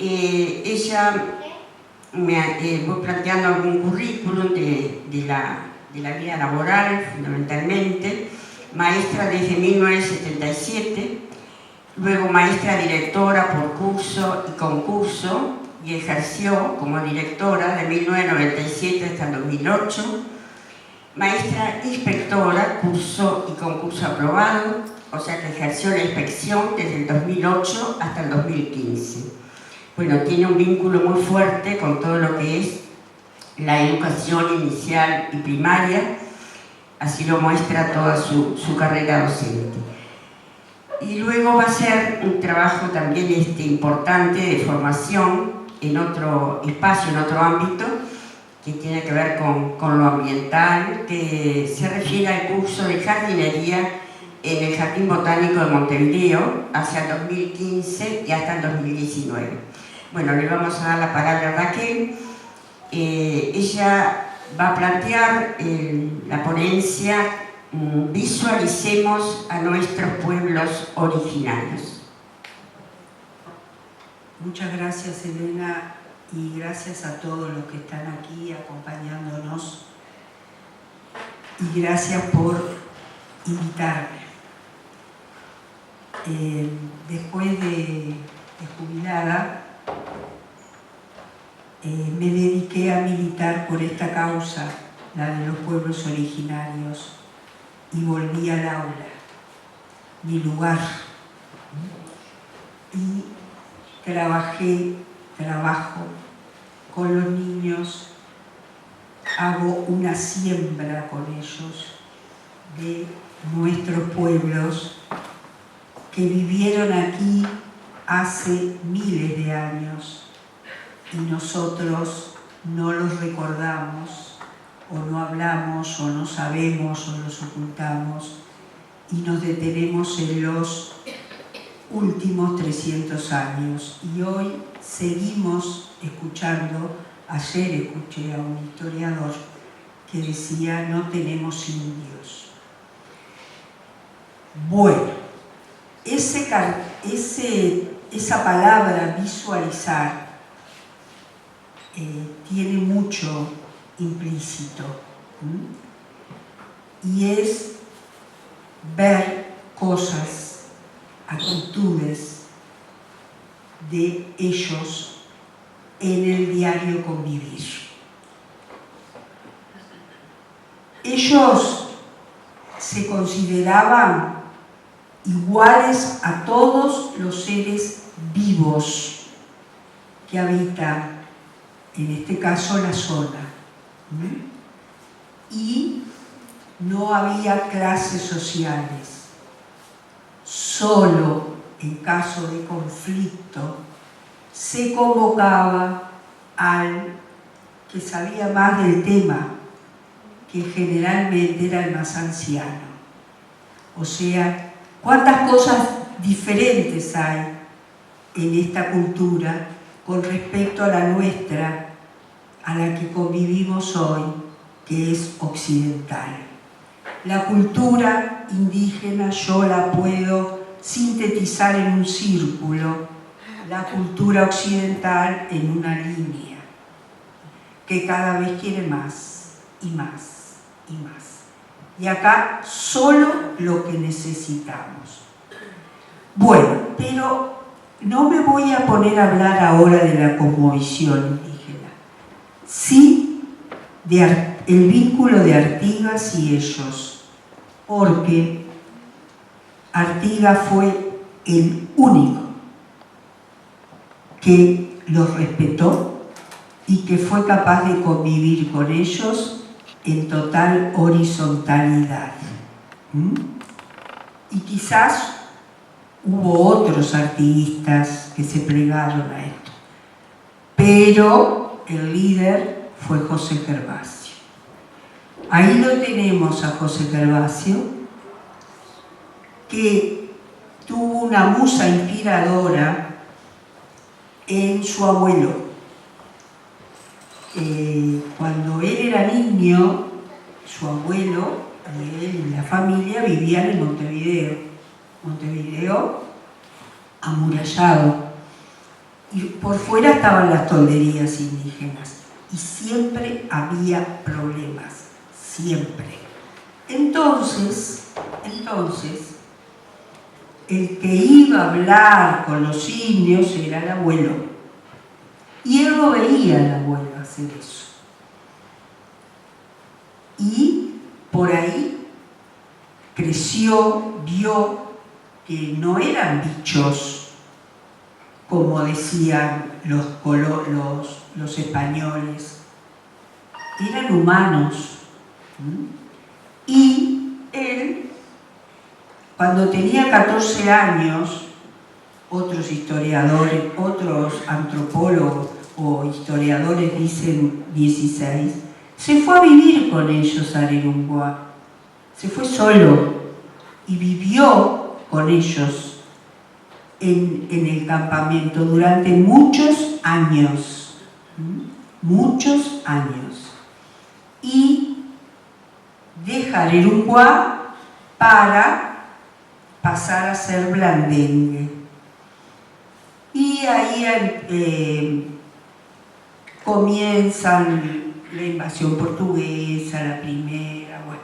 Ella voy planteando algún currículum de la vida laboral, fundamentalmente, maestra desde 1977, luego maestra directora por curso y concurso, y ejerció como directora de 1997 hasta el 2008, maestra inspectora, curso y concurso aprobado, o sea que ejerció la inspección desde el 2008 hasta el 2015. Bueno, tiene un vínculo muy fuerte con todo lo que es la educación inicial y primaria, así lo muestra toda su carrera docente. Y luego va a ser un trabajo también importante de formación en otro espacio, en otro ámbito, que tiene que ver con lo ambiental, que se refiere al curso de jardinería en el Jardín Botánico de Montevideo hacia el 2015 y hasta el 2019. Bueno, le vamos a dar la palabra a Raquel. Ella va a plantear la ponencia Visualicemos a nuestros pueblos originarios. Muchas gracias, Elena, y gracias a todos los que están aquí acompañándonos. Y gracias por invitarme. Después de jubilada, me dediqué a militar por esta causa, la de los pueblos originarios, y volví al aula, mi lugar. Y trabajo con los niños, hago una siembra con ellos de nuestros pueblos que vivieron aquí hace miles de años y nosotros no los recordamos, o no hablamos, o no sabemos, o los ocultamos, y nos detenemos en los últimos 300 años. Y hoy seguimos escuchando. Ayer escuché a un historiador que decía: no tenemos indios. Bueno, esa palabra visualizar tiene mucho implícito, y es ver cosas, actitudes de ellos en el diario convivir. Ellos se consideraban iguales a todos los seres vivos que habitan, en este caso, la zona. Y no había clases sociales. Solo en caso de conflicto se convocaba al que sabía más del tema, que generalmente era el más anciano. O sea, cuántas cosas diferentes hay en esta cultura con respecto a la nuestra, a la que convivimos hoy, que es occidental. La cultura indígena yo la puedo sintetizar en un círculo, la cultura occidental en una línea, que cada vez quiere más y más y más. Y acá solo lo que necesitamos. Bueno, pero no me voy a poner a hablar ahora de la cosmovisión indígena, sí el vínculo de Artigas y ellos, porque Artigas fue el único que los respetó y que fue capaz de convivir con ellos en total horizontalidad. Y quizás hubo otros artiguistas que se plegaron a esto, pero el líder fue José Gervasio. Ahí lo tenemos a José Gervasio, que tuvo una musa inspiradora en su abuelo. Cuando él era niño, su abuelo y él y la familia vivían en Montevideo amurallado, y por fuera estaban las tolderías indígenas. Y siempre había problemas, siempre. Entonces, el que iba a hablar con los indios era el abuelo. Y él lo veía al abuelo hacer eso. Y por ahí creció, vio que no eran bichos, como decían los españoles, eran humanos. Y él, cuando tenía 14 años, otros historiadores, otros antropólogos o historiadores dicen 16, se fue a vivir con ellos a Arerunguá. Se fue solo y vivió con ellos en el campamento durante muchos años. Muchos años. Y deja Arerunguá para pasar a ser blandengue. Y ahí comienzan la invasión portuguesa, la primera, bueno,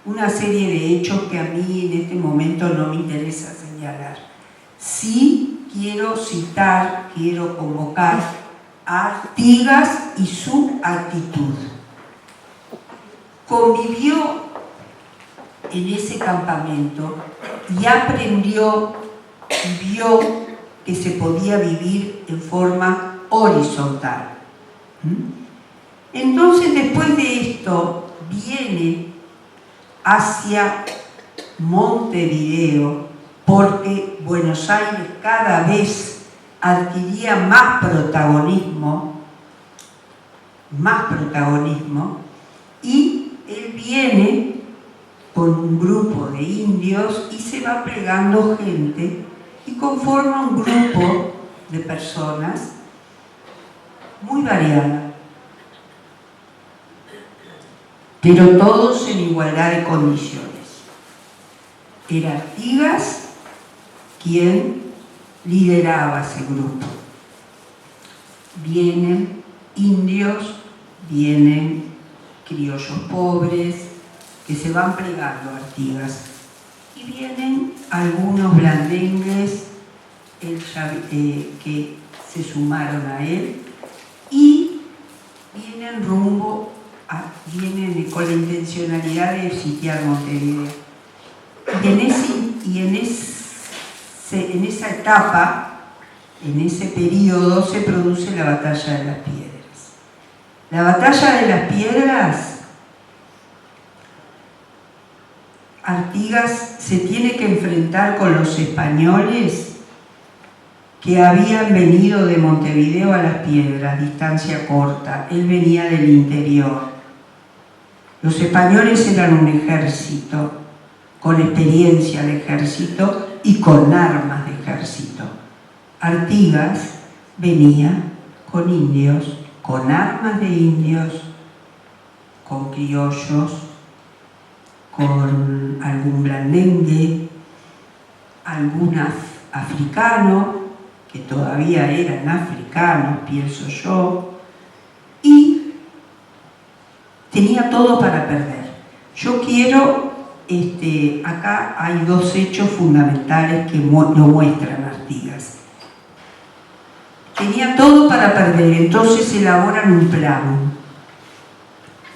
una serie de hechos que a mí en este momento no me interesa señalar. Sí quiero citar, quiero convocar a Artigas y su actitud. Convivió en ese campamento y aprendió y vio que se podía vivir en forma horizontal. Entonces, después de esto, viene hacia Montevideo, porque Buenos Aires cada vez adquiría más protagonismo, y él viene con un grupo de indios y se va plegando gente y conforma un grupo de personas muy variada, pero todos en igualdad de condiciones. Era Artigas quien lideraba ese grupo. Vienen indios, vienen criollos pobres, que se van plegando a Artigas. Y vienen algunos blandengues que se sumaron a él y vienen vienen con la intencionalidad de sitiar Montevideo. Y en esa etapa, en ese periodo, se produce la Batalla de las Piedras. La Batalla de las Piedras, Artigas se tiene que enfrentar con los españoles que habían venido de Montevideo a Las Piedras, distancia corta. Él venía del interior. Los españoles eran un ejército, con experiencia de ejército y con armas de ejército. Artigas venía con indios, con armas de indios, con criollos, con algún blandengue, algún africano, que todavía eran africanos, pienso yo, y tenía todo para perder. Yo quiero, acá hay dos hechos fundamentales que lo muestran Artigas. Tenía todo para perder, entonces elaboran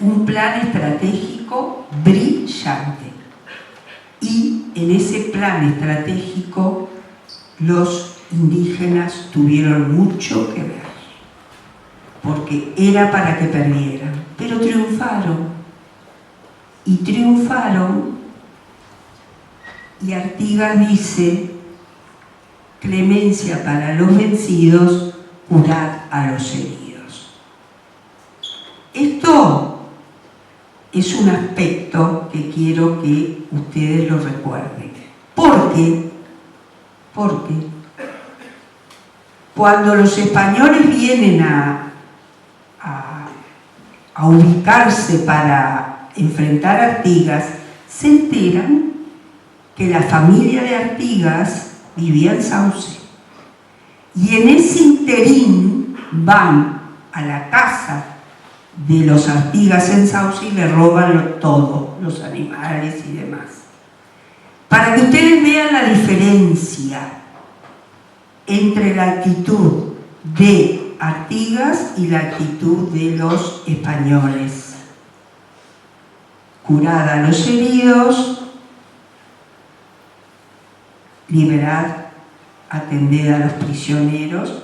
un plan estratégico brillante. Y en ese plan estratégico los indígenas tuvieron mucho que ver, porque era para que perdieran, pero triunfaron. Y Artigas dice: clemencia para los vencidos, curad a los heridos. Esto es un aspecto que quiero que ustedes lo recuerden. Porque cuando los españoles vienen a ubicarse para enfrentar a Artigas, se enteran que la familia de Artigas vivía en Sauce Y en ese interín van a la casa de los Artigas en Sauce y le roban todo, los animales y demás. Para que ustedes vean la diferencia entre la actitud de Artigas y la actitud de los españoles. Curad a los heridos, liberad, atended a los prisioneros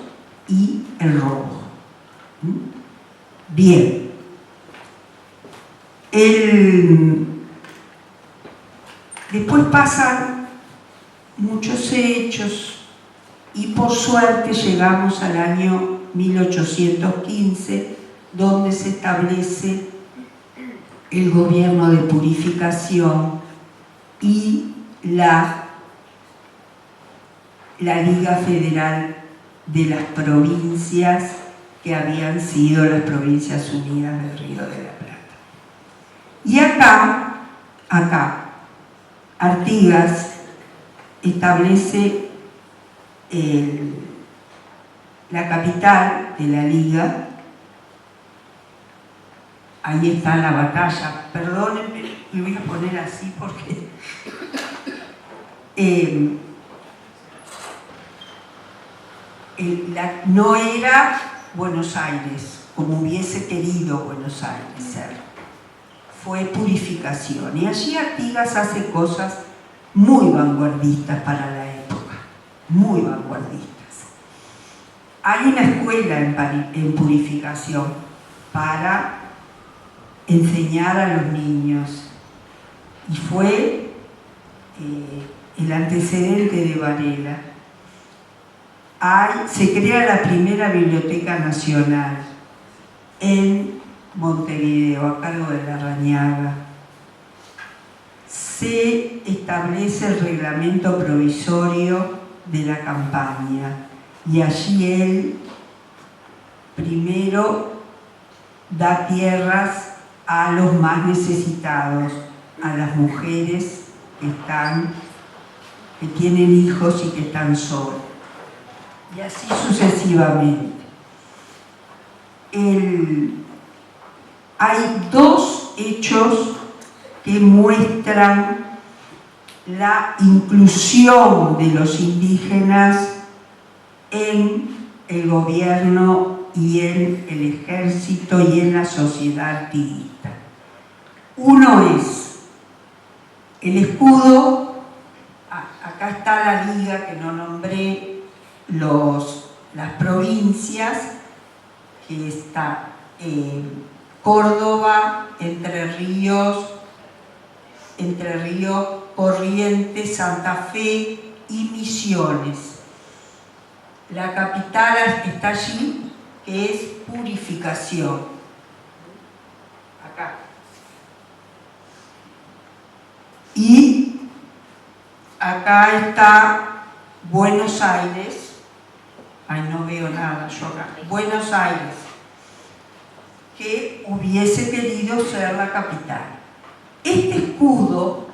y el robo. Bien. Después pasan muchos hechos y por suerte llegamos al año 1815, donde se establece el gobierno de purificación y la Liga Federal de las Provincias, que habían sido las Provincias Unidas del Río de la Plata. Y acá, Artigas establece la capital de la Liga. Ahí está la batalla. Perdónenme, me voy a poner así porque no era Buenos Aires como hubiese querido Buenos Aires ser. Fue Purificación. Y allí Artigas hace cosas muy vanguardistas para la época, muy vanguardistas. Hay una escuela en Purificación para enseñar a los niños y fue el antecedente de Varela. Se crea la primera Biblioteca Nacional en Montevideo, a cargo de Larrañaga. Se establece el reglamento provisorio de la campaña y allí él primero da tierras a los más necesitados, a las mujeres que tienen hijos y que están solas. Y así sucesivamente. Hay dos hechos que muestran la inclusión de los indígenas en el gobierno y en el ejército y en la sociedad artiguista. Uno es el escudo. Acá está la liga que no nombré, las provincias, que está Córdoba, Entre Ríos, Corrientes, Santa Fe y Misiones. La capital está allí, que es Purificación. Acá. Y acá está Buenos Aires. Ay, no veo nada yo acá. Buenos Aires, que hubiese querido ser la capital. Este escudo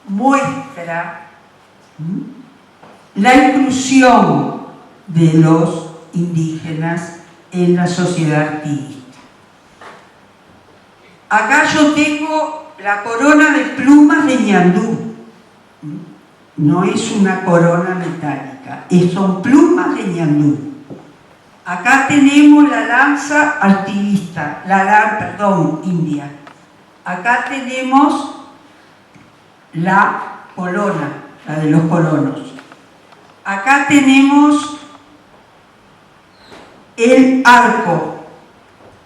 muestra la inclusión de los indígenas en la sociedad artiguista. Acá yo tengo la corona de plumas de Ñandú. No es una corona metálica, son plumas de Ñandú. Acá tenemos la lanza artiguista, india. Acá tenemos la corona, la de los colonos. Acá tenemos el arco.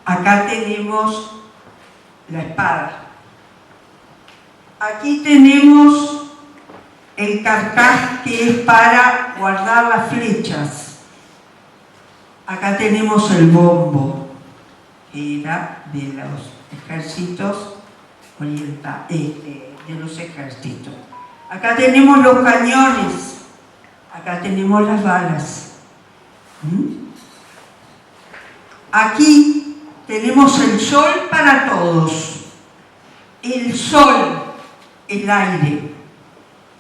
Acá tenemos la espada. Aquí tenemos el carcaj, que es para guardar las flechas. Acá tenemos el bombo, que era de los ejércitos orientales, de los ejércitos. Acá tenemos los cañones, acá tenemos las balas. Aquí tenemos el sol para todos, el sol, el aire,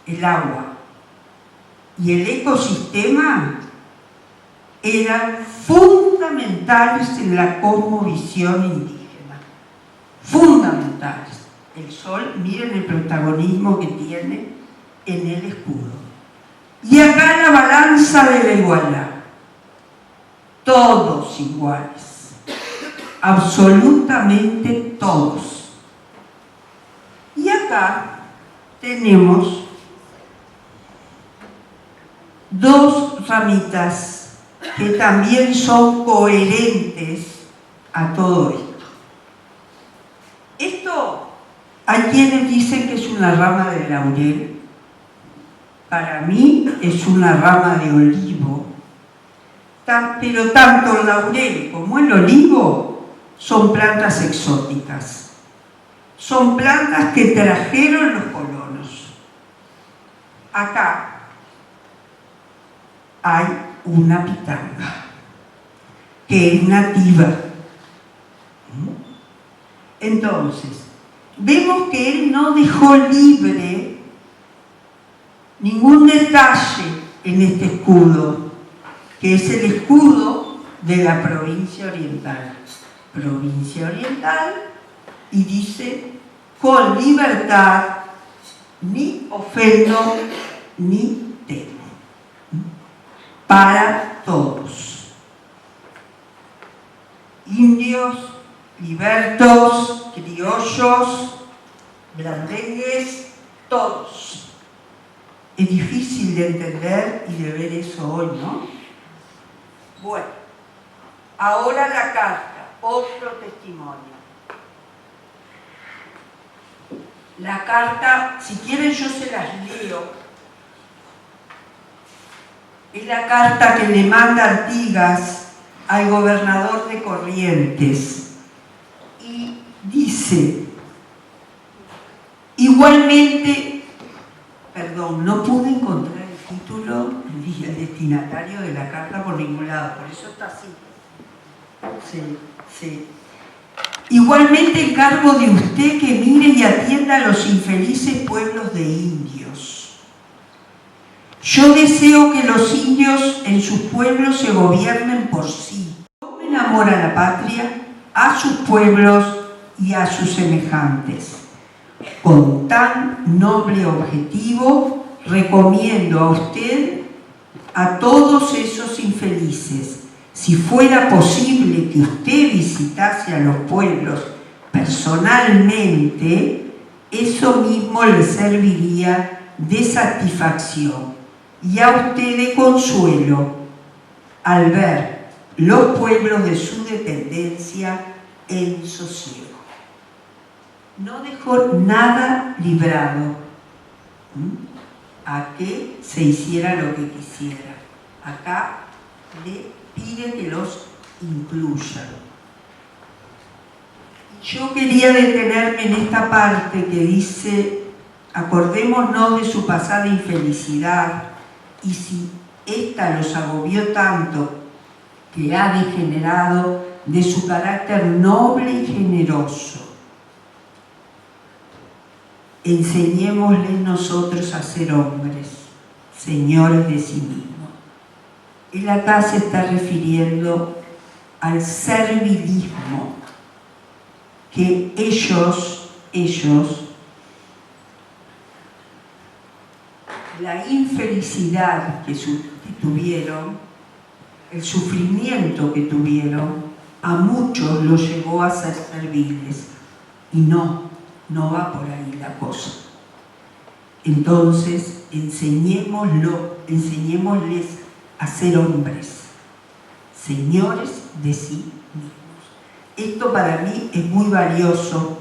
el agua. y el ecosistema eran fundamentales en la cosmovisión indígena. Fundamentales. El sol, miren el protagonismo que tiene en el escudo. Y acá la balanza de la igualdad. Todos iguales. Absolutamente todos. Y acá tenemos dos ramitas que también son coherentes a todo esto. Esto, hay quienes dicen que es una rama de laurel. Para mí es una rama de olivo. Pero tanto el laurel como el olivo son plantas exóticas. Son plantas que trajeron los colonos. Acá hay una pitanga que es nativa. Entonces, vemos que él no dejó libre ningún detalle en este escudo, que es el escudo de la provincia oriental. Provincia oriental, y dice, con libertad, ni ofendo, ni temo. Para todos. Indios, libertos, criollos, blandengues, todos. Es difícil de entender y de ver eso hoy, ¿no? Bueno, ahora la carta, otro testimonio. La carta, si quieren yo se las leo. Es la carta que le manda Artigas al gobernador de Corrientes. Y dice, igualmente, perdón, no pude encontrar el título ni el destinatario de la carta por ningún lado, por eso está así. Sí. Igualmente encargo de usted que mire y atienda a los infelices pueblos de indios. Yo deseo que los indios en sus pueblos se gobiernen por sí. Tomen amor a la patria, a sus pueblos y a sus semejantes. Con tan noble objetivo, recomiendo a usted a todos esos infelices. Si fuera posible que usted visitase a los pueblos personalmente, eso mismo le serviría de satisfacción y a usted de consuelo al ver los pueblos de su dependencia en sosiego. No dejó nada librado a que se hiciera lo que quisiera. Acá le pide que los incluyan. Yo quería detenerme en esta parte que dice, acordémonos de su pasada infelicidad, y si ésta los agobió tanto que ha degenerado de su carácter noble y generoso, enseñémosles nosotros a ser hombres, señores de sí mismos. Él acá se está refiriendo al servilismo que ellos, la infelicidad que tuvieron, el sufrimiento que tuvieron, a muchos los llevó a ser serviles. Y no va por ahí la cosa. Entonces, enseñémosles a ser hombres, señores de sí mismos. Esto para mí es muy valioso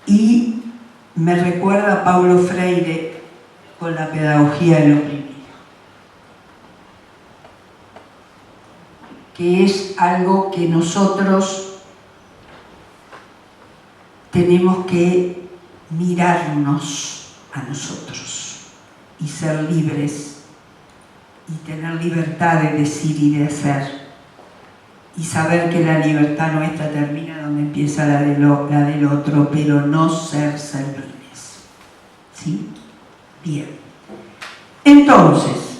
y me recuerda a Paulo Freire con la pedagogía del oprimido, que es algo que nosotros tenemos que mirarnos a nosotros y ser libres y tener libertad de decir y de hacer y saber que la libertad nuestra termina donde empieza la del otro, pero no ser serviles. ¿Sí? Bien. Entonces,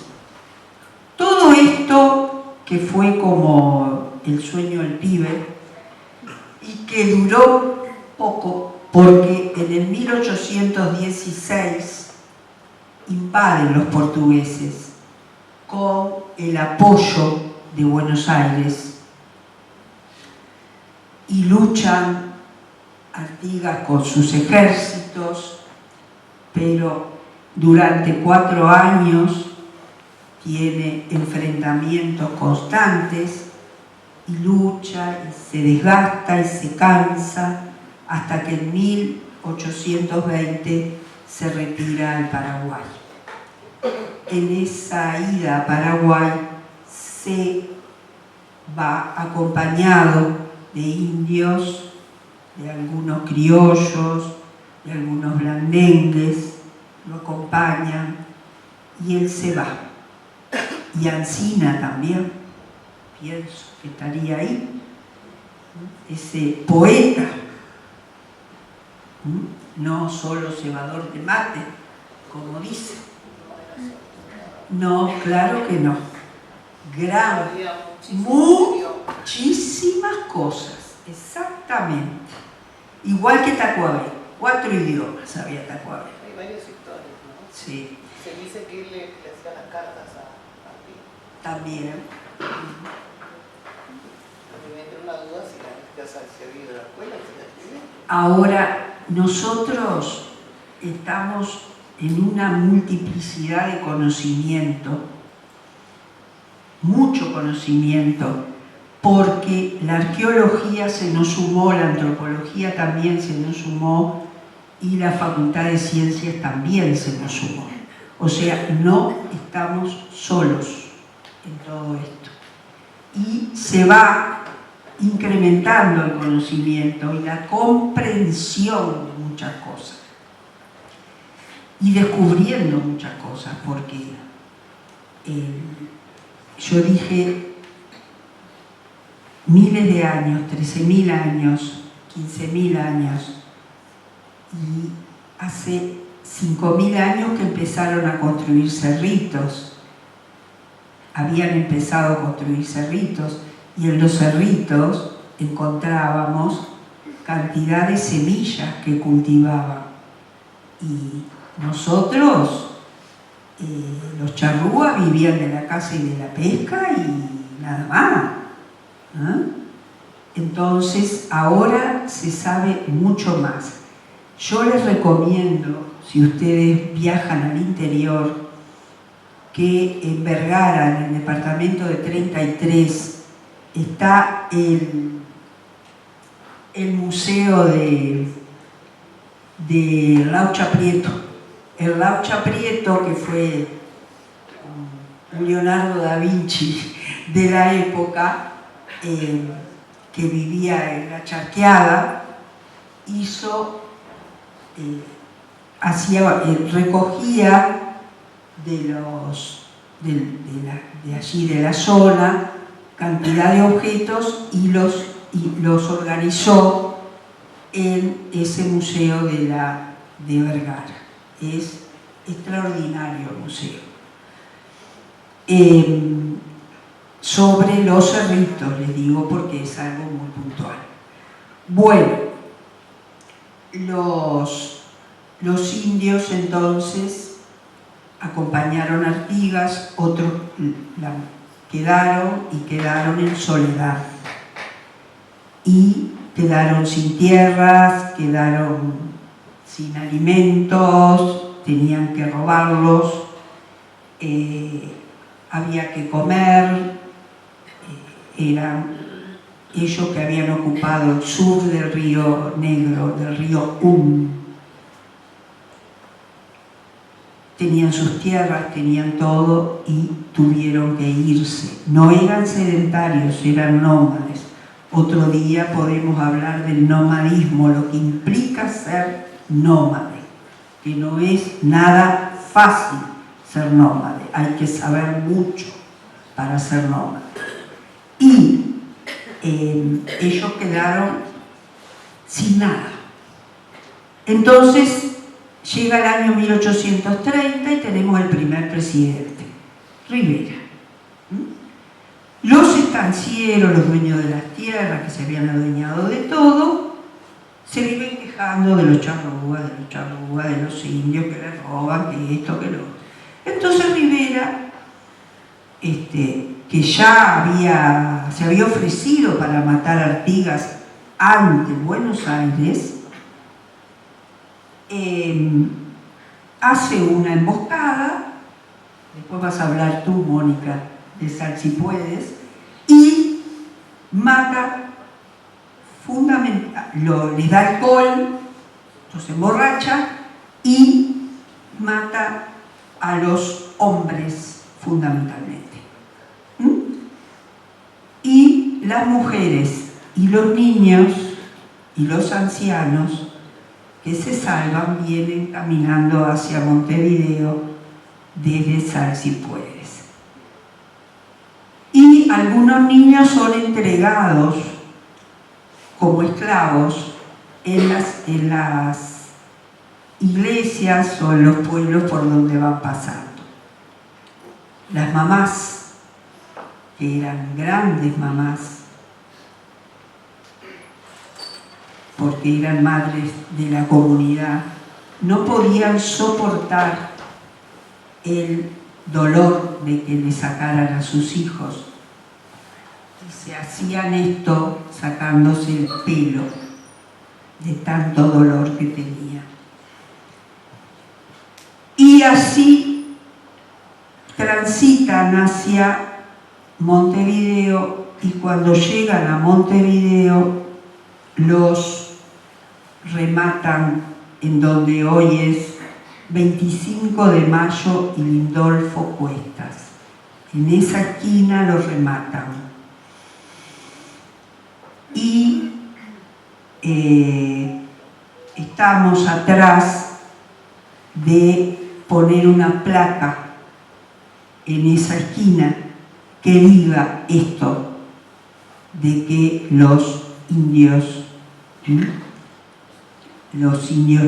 todo esto que fue como el sueño del pibe y que duró poco, porque en el 1816 invaden los portugueses con el apoyo de Buenos Aires y luchan Artigas con sus ejércitos, pero durante 4 años tiene enfrentamientos constantes y lucha y se desgasta y se cansa hasta que en 1820 se retira al Paraguay. En esa ida a Paraguay se va acompañado de indios, de algunos criollos, de algunos blandengues, lo acompañan y él se va. Y Alsina también, pienso que estaría ahí, ese poeta, no solo cebador de mate, como dice. No, claro que no. Muchísimas cosas, exactamente. Igual que Tacuabé, 4 idiomas sabía Tacuabé. Hay varias historias, ¿no? Sí. Se dice que él le hacía las cartas a ti. También. Me entra una duda si ya se había ido a la escuela, si la escribió. Ahora, nosotros estamos en una multiplicidad de conocimiento, mucho conocimiento, porque la arqueología se nos sumó, la antropología también se nos sumó y la Facultad de Ciencias también se nos sumó. O sea, no estamos solos en todo esto. Y se va incrementando el conocimiento y la comprensión de muchas cosas. Y descubriendo muchas cosas, porque yo dije miles de años, 13.000 años, 15.000 años, y hace 5.000 años que empezaron a construir cerritos. Habían empezado a construir cerritos, y en los cerritos encontrábamos cantidad de semillas que cultivaban. Y nosotros, los charrúas, vivían de la caza y de la pesca y nada más. Entonces, ahora se sabe mucho más. Yo les recomiendo, si ustedes viajan al interior, que en Vergara, en el departamento de 33, está el museo de Laucha Prieto. El Laucha Prieto, que fue un Leonardo da Vinci de la época, que vivía en la Charqueada, recogía de allí de la zona cantidad de objetos y los organizó en ese museo de Vergara. Es extraordinario el museo. Sobre los cerritos, les digo, porque es algo muy puntual. Bueno, los indios entonces acompañaron a Artigas, otros quedaron en soledad y quedaron sin tierras, quedaron sin alimentos, tenían que robarlos, había que comer. Eran ellos que habían ocupado el sur del río Negro, del río Tenían sus tierras, tenían todo y tuvieron que irse. No eran sedentarios, eran nómades. Otro día podemos hablar del nomadismo, lo que implica ser nómade, que no es nada fácil ser nómade, hay que saber mucho para ser nómade. Y ellos quedaron sin nada. Entonces Llega el año 1830 y tenemos el primer presidente, Rivera. Los estancieros, los dueños de las tierras, que se habían adueñado de todo, se viven quejando de los charrúas, de los indios que les roban, que esto, que lo otro. Entonces Rivera, que ya se había ofrecido para matar a Artigas ante Buenos Aires, hace una emboscada, después vas a hablar tú, Mónica, de Sal si puedes, y mata, les da alcohol, los emborracha y mata a los hombres fundamentalmente. Y las mujeres y los niños y los ancianos que se salvan vienen caminando hacia Montevideo desde Sal si puedes. Y algunos niños son entregados como esclavos en las iglesias o en los pueblos por donde van pasando. Las mamás, que eran grandes mamás, porque eran madres de la comunidad, no podían soportar el dolor de que le sacaran a sus hijos. Y se hacían esto sacándose el pelo de tanto dolor que tenía. Y así transitan hacia Montevideo, y cuando llegan a Montevideo los rematan en donde hoy es 25 de Mayo y Lindolfo Cuestas. En esa esquina los rematan. Y estamos atrás de poner una placa en esa esquina que diga esto, de que los indios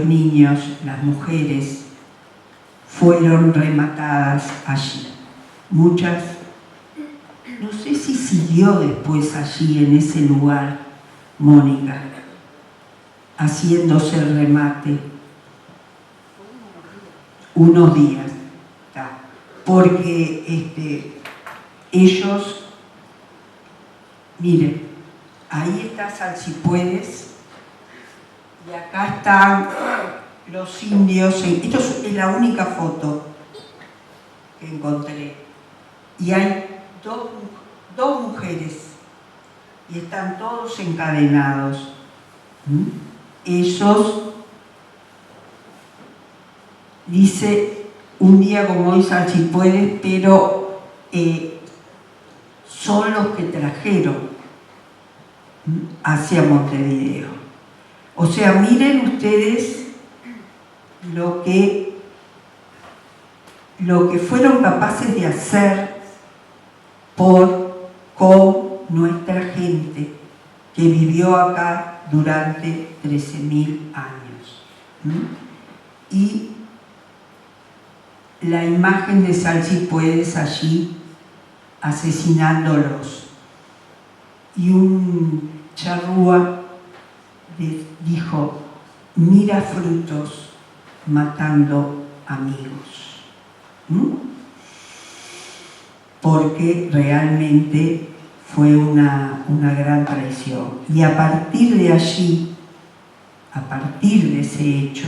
niños, las mujeres, fueron rematadas allí. Muchas, no sé si siguió después allí en ese lugar, Mónica, haciéndose el remate unos días, porque ellos, miren, ahí está Sal si puedes, y acá están los indios. Esto es la única foto que encontré. Y hay dos mujeres y están todos encadenados. Ellos, dice, un día como hoy Sal si puedes, pero son los que trajeron hacia Montevideo. O sea, miren ustedes lo que fueron capaces de hacer con nuestra gente que vivió acá durante 13.000 años. Y la imagen de Sal si puedes allí asesinándolos. Y un charrúa dijo: mira frutos matando amigos. Porque realmente fue una gran traición. Y a partir de allí, a partir de ese hecho,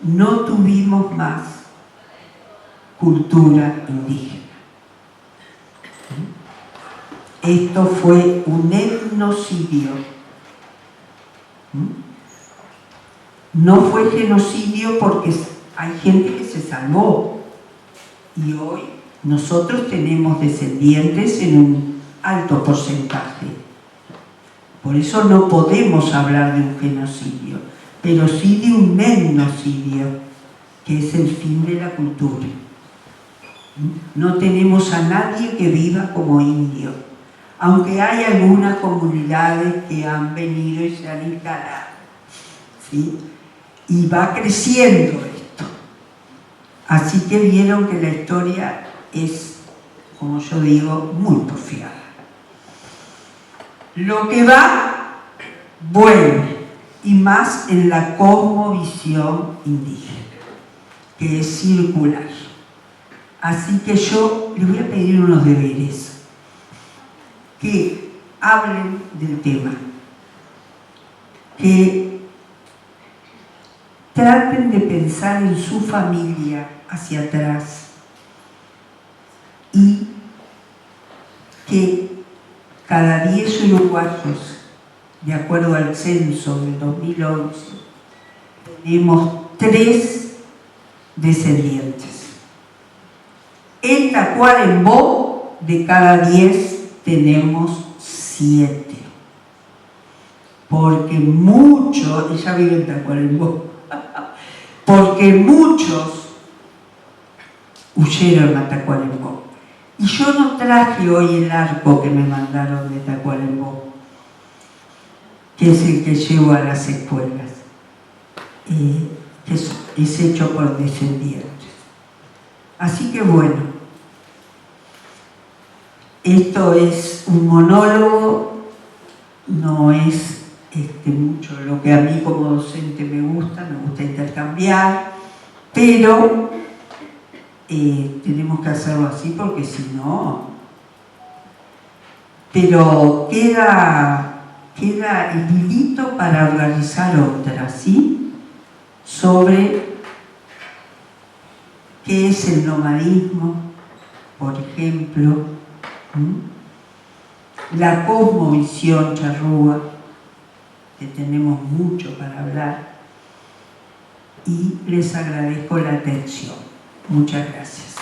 no tuvimos más cultura indígena. Esto fue un etnocidio. No fue genocidio porque hay gente que se salvó. Y hoy nosotros tenemos descendientes en un alto porcentaje. Por eso no podemos hablar de un genocidio, pero sí de un etnocidio, que es el fin de la cultura. No tenemos a nadie que viva como indio, aunque hay algunas comunidades que han venido y se han instalado, ¿sí? y va creciendo esto. Así que vieron que la historia es, como yo digo, muy porfiada. Lo que va, vuelve, y más en la cosmovisión indígena, que es circular. Así que yo les voy a pedir unos deberes, que hablen del tema, que traten de pensar en su familia hacia atrás y que cada 10 uruguayos, de acuerdo al censo del 2011, tenemos 3 descendientes. En Tacuarembó, de cada 10 tenemos 7. Porque muchos, ella vive en Tacuarembó, porque muchos huyeron a Tacuarembó. Y yo no traje hoy el arco que me mandaron de Tacuarembó, que es el que llevo a las escuelas, que es hecho por descendientes. Así que bueno, esto es un monólogo, no es mucho lo que a mí como docente me gusta intercambiar, pero tenemos que hacerlo así porque si no... Pero queda el hilito para organizar otra, ¿sí? Sobre qué es el nomadismo, por ejemplo, la cosmovisión charrúa, que tenemos mucho para hablar, y les agradezco la atención. Muchas gracias.